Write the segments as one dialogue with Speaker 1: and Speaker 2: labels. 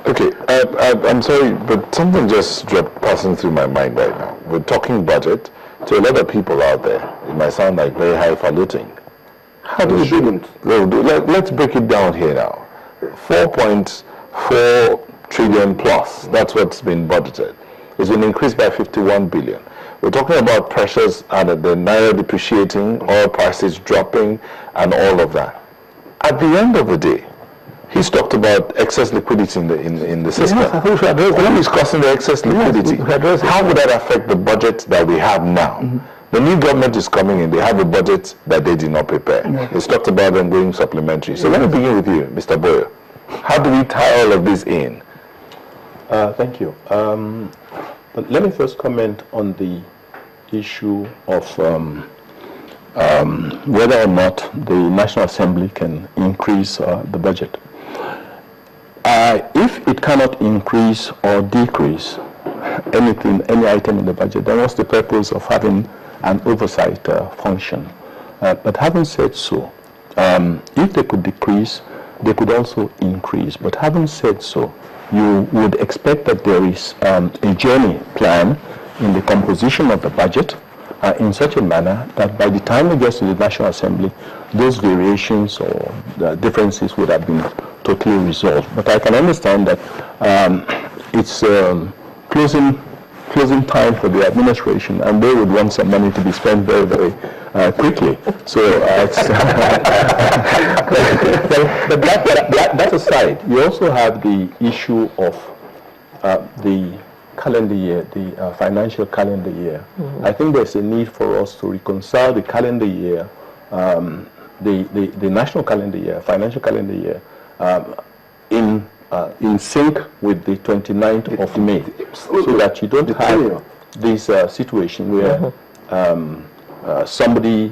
Speaker 1: Okay, I'm sorry, but something just dropped passing through my mind right now. We're talking budget. To a lot of people out there, it might sound like very highfalutin. How do we do it? Let's break it down here now. 4.4 trillion plus, that's what's been budgeted. It's been increased by 51 billion. We're talking about pressures and the naira depreciating, oil prices dropping, and all of that. At the end of the day, he's talked about excess liquidity in the system. Yes, when he's discussing the excess liquidity, how would that affect the budget that we have now? Mm-hmm. The new government is coming in. They have a budget that they did not prepare. Mm-hmm. He's talked about them going supplementary. So let me begin with you, Mr. Boyer. How do we tie all of this in?
Speaker 2: Thank you. But let me first comment on the issue of whether or not the National Assembly can increase the budget. If it cannot increase or decrease any item in the budget, then what's the purpose of having an oversight function? But having said so, if they could decrease, they could also increase. But having said so, you would expect that there is a journey plan in the composition of the budget in such a manner that by the time it gets to the National Assembly, those variations or the differences would have been totally resolved. But I can understand that it's closing time for the administration, and they would want some money to be spent very, very quickly. So, but that aside, you also have the issue of the calendar year, the financial calendar year. Mm-hmm. I think there's a need for us to reconcile the calendar year, the national calendar year, financial calendar year, in sync with the 29th of May, so that you don't have this situation where somebody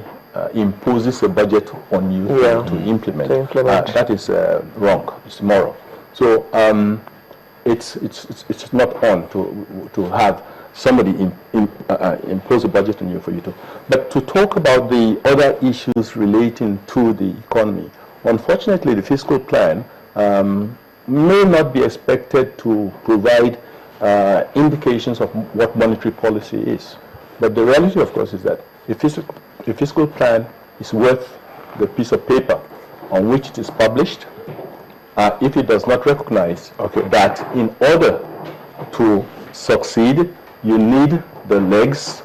Speaker 2: imposes a budget on you to implement. That is wrong. It's immoral. So it's not on to have somebody impose a budget on you for you to. But to talk about the other issues relating to the economy, unfortunately, the fiscal plan may not be expected to provide indications of what monetary policy is. But the reality, of course, is that a fiscal plan is worth the piece of paper on which it is published if it does not recognize that in order to succeed, you need the legs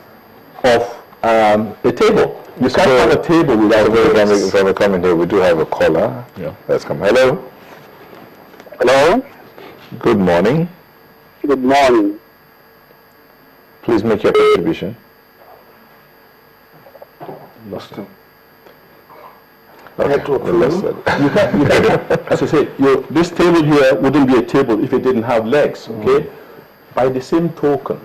Speaker 2: of a table. You can't have a table without legs.
Speaker 1: If I come in here, we do have a caller. Yeah. Let's come. Hello.
Speaker 3: Hello?
Speaker 1: Good morning.
Speaker 3: Good morning.
Speaker 1: Please make your contribution. Lost him. Okay.
Speaker 2: You can't, as I say, this table here wouldn't be a table if it didn't have legs, okay? By the same token,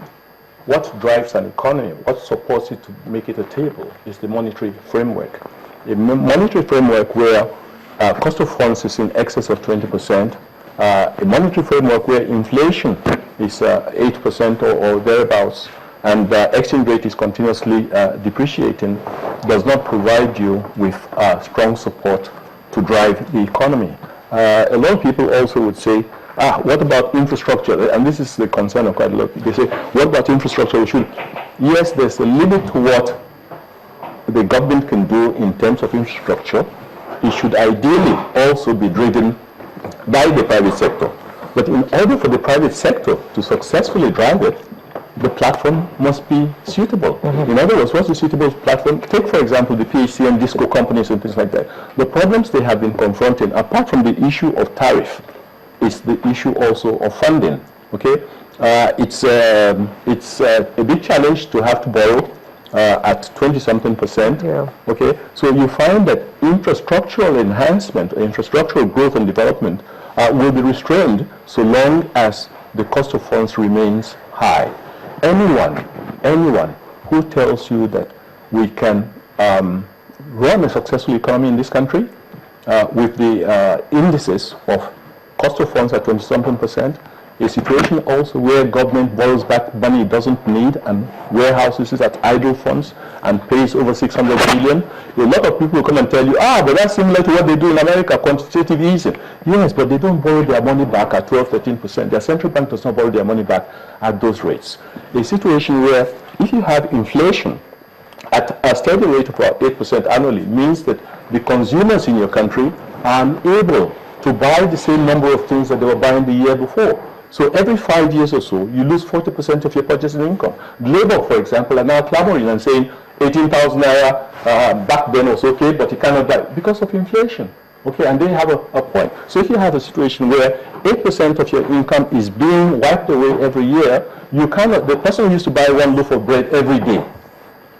Speaker 2: what drives an economy, what supports it to make it a table, is the monetary framework. A monetary framework where cost of funds is in excess of 20%, a monetary framework where inflation is 8% or thereabouts, and the exchange rate is continuously depreciating, does not provide you with strong support to drive the economy. A lot of people also would say, what about infrastructure? And this is the concern of quite a lot of people. They say, what about infrastructure? Yes, there's a limit to what the government can do in terms of infrastructure. It should ideally also be driven by the private sector. But in order for the private sector to successfully drive it, the platform must be suitable. Mm-hmm. In other words, what's the suitable platform? Take, for example, the PHC and disco companies and things like that. The problems they have been confronting, apart from the issue of tariff, is the issue also of funding. Okay, it's a big challenge to have to borrow at 20-something%. Yeah. Okay, so you find that infrastructural enhancement, infrastructural growth and development will be restrained so long as the cost of funds remains high. Anyone who tells you that we can run a successful economy in this country with the indices of cost of funds at 20-something%, a situation also where government borrows back money it doesn't need and warehouses it at idle funds and pays over 600 billion. A lot of people will come and tell you, but that's similar to what they do in America, quantitative easing. Yes, but they don't borrow their money back at 12, 13%. Their central bank does not borrow their money back at those rates. A situation where if you have inflation at a steady rate of about 8% annually means that the consumers in your country are unable to buy the same number of things that they were buying the year before. So every 5 years or so, you lose 40% of your purchasing income. Labour, for example, are now clamoring and saying 18,000 naira back then was okay, but it cannot buy because of inflation. Okay, and they have a point. So if you have a situation where 8% of your income is being wiped away every year, you cannot, the person who used to buy one loaf of bread every day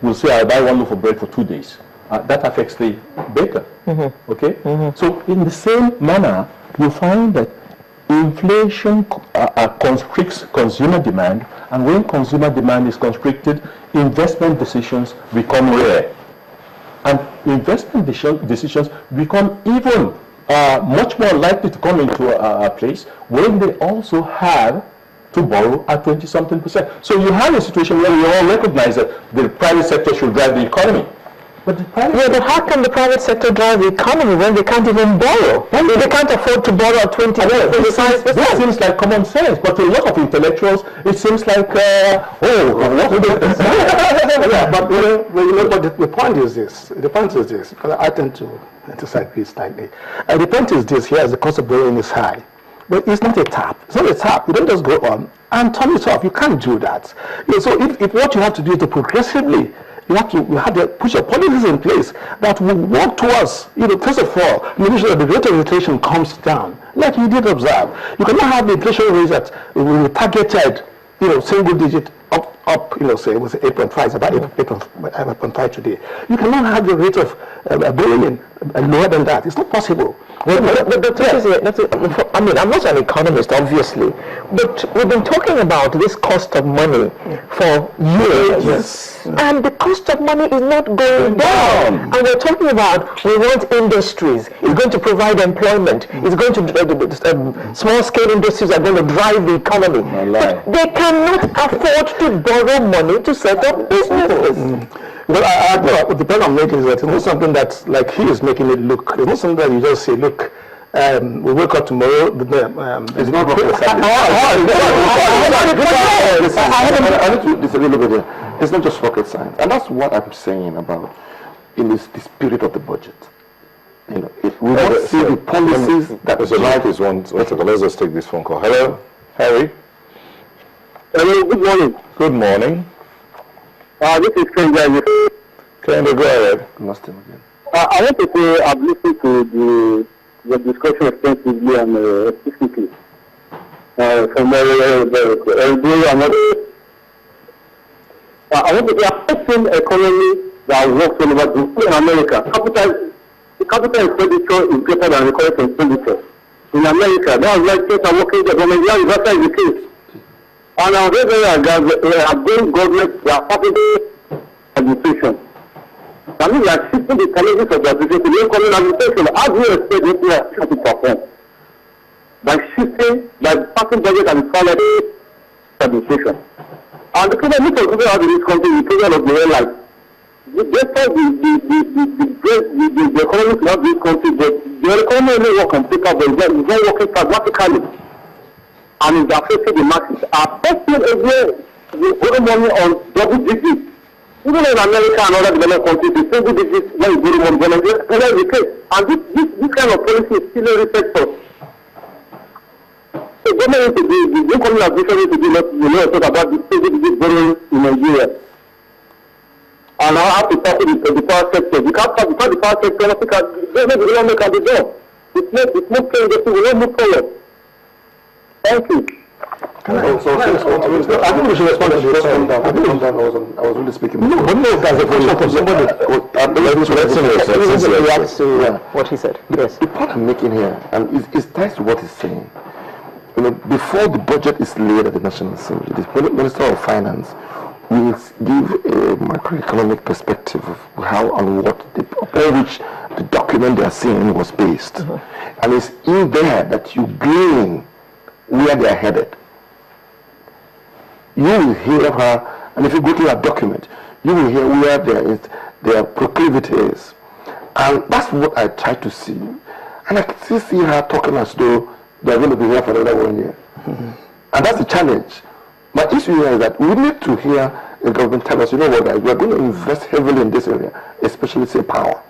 Speaker 2: will say, I'll buy one loaf of bread for 2 days. That affects the baker. Okay? So in the same manner, you find that inflation constricts consumer demand, and when consumer demand is constricted, investment decisions become rare. And investment decisions become even much more likely to come into a place when they also have to borrow at 20-something%. So you have a situation where we all recognize that the private sector should drive the economy. But
Speaker 4: but how can the private sector drive the economy when they can't even borrow? They can't afford to borrow at 25%.
Speaker 2: This seems like common sense, but to a lot of intellectuals, it seems like, what would they
Speaker 5: yeah, but the point is this. The point is this, because I tend to disagree slightly. The point is this: here, the cost of borrowing is high, but it's not a tap. It's not a tap. You don't just go on and turn it off. You can't do that. So if what you have to do is to progressively. You have to put your policies in place that will work towards, first of all, making sure that the rate of inflation comes down. Like you did observe. You cannot have the inflation rate that will be targeted, single digit up, say it was 8.5, it's about 8.5 today. You cannot have the rate of borrowing lower than that. It's not possible.
Speaker 4: I'm not an economist, obviously, but we've been talking about this cost of money for years.
Speaker 5: Yes.
Speaker 4: And the cost of money is not going down. And we're talking about, we want industries. It's going to provide employment. It's going to, small-scale industries are going to drive the economy. But they cannot afford to borrow money to set up businesses.
Speaker 5: Well, the point I'm making is that it's not something that's like he is making it look. It's not something that you just say, look, we wake up tomorrow. It's not rocket science.
Speaker 6: I need to disagree a little bit here. It's not just rocket science, and that's what I'm saying about the spirit of the budget. We don't see the policies that
Speaker 1: Mr. Knight is one. Let's just take this phone call. Hello, Harry.
Speaker 3: Hello, good morning.
Speaker 1: Good morning.
Speaker 3: This is Kenja.
Speaker 1: Can you go ahead?
Speaker 6: lost him again.
Speaker 3: I want to say I've listened to the discussion extensively and specifically from the and other. I want to say I've seen economy that works all over in America. Capital expenditure is greater than the current expenditure. In America, that's why states are working the government. That is the case. And our government, they are passing administration. That means they are shifting the challenges of the administration to the incoming administration. How do you expect this to perform? By passing budget and salary administration. And the problem is also how this country is the problem of the airline. Despite the economic of this country, the economy only works on paper, but it's not working pragmatically. And it's affecting the masses. Our person is the borrow money on double digits. Even in America and other developed countries, the single digits when you borrow money, that is the case. And this kind of policy is still in sector. So government needs to do, the incoming administration needs to do, talk about the single digit borrowing in Nigeria. And I have to talk to the power sector. You can't talk about the power sector, the government can be done. It's not change, we will move forward. Thank you.
Speaker 6: I think we should respond to this. I was really speaking.
Speaker 5: No, there's a question from somebody.
Speaker 4: Let's react to what he said. Yes.
Speaker 6: The point I'm making here, and it ties to what he's saying. Before the budget is laid at the National Assembly, the Minister of Finance will give a macroeconomic perspective of how and what upon which the document they are seeing was based. And it's in there that you glean where they are headed. you will hear her, and if you go to her document, you will hear where their proclivity is. And that's what I try to see. And I can still see her talking as though they're going to be here for another 1 year. And that's the challenge. My issue here is that we need to hear the government tell us, you know what, guys, we're going to invest heavily in this area, especially say power,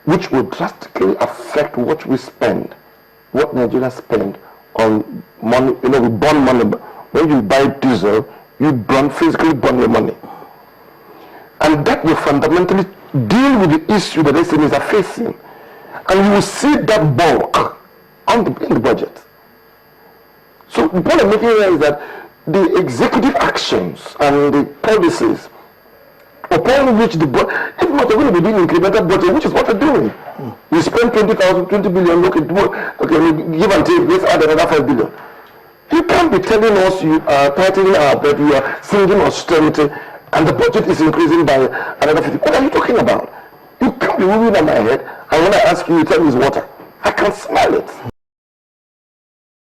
Speaker 6: which will drastically affect what we spend, what Nigerians spend on money. You know, we burn money. When you buy diesel, you physically burn your money. And that will fundamentally deal with the issue that SMEs are facing. And you will see that bulk in the budget. So the point I'm making here is that the executive actions and the policies upon which the budget, if not, they're going to be doing incremental budget, which is what they're doing. We spend 20 billion, okay, give and take, let's add another 5 billion. You can't be telling us you are tightening up, that you are singing austerity, and the budget is increasing by another 50. What are you talking about? You can't be moving on my head, and when I ask you, you tell me it's water. I can smell it.